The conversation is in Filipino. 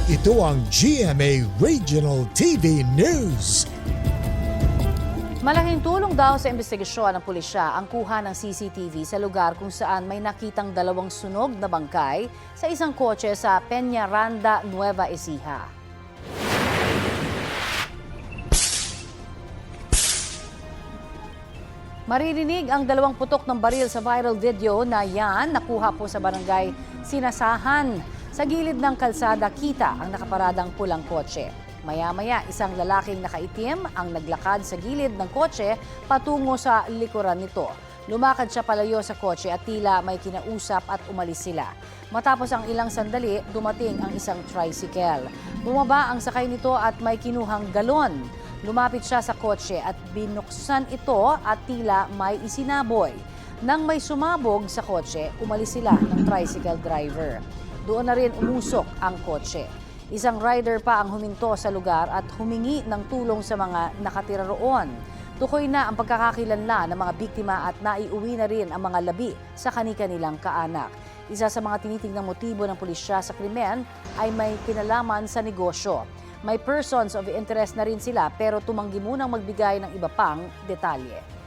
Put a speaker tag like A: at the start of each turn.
A: Ito ang GMA Regional TV News.
B: Malaking tulong daw sa investigasyon ng pulisya ang kuha ng CCTV sa lugar kung saan may nakitang dalawang sunog na bangkay sa isang kotse sa Peñaranda, Nueva Ecija. Maririnig ang dalawang putok ng baril sa viral video na yan nakuha po sa barangay Sinasahan. Sa gilid ng kalsada kita ang nakaparadang pulang kotse. Maya-maya isang lalaking nakaitim ang naglakad sa gilid ng kotse patungo sa likuran nito. Lumakad siya palayo sa kotse at tila may kinausap at umalis sila. Matapos ang ilang sandali, dumating ang isang tricycle. Bumaba ang sakay nito at may kinuhang galon. Lumapit siya sa kotse at binuksan ito at tila may isinaboy. Nang may sumabog sa kotse, umalis sila ng tricycle driver. Doon na rin umusok ang kotse. Isang rider pa ang huminto sa lugar at humingi ng tulong sa mga nakatira roon. Tukoy na ang pagkakakilanlan ng mga biktima at naiuwi na rin ang mga labi sa kani-kanilang kaanak. Isa sa mga tinitingnang motibo ng pulisya sa krimen ay may kinalaman sa negosyo. May persons of interest na rin sila pero tumanggi munang magbigay ng iba pang detalye.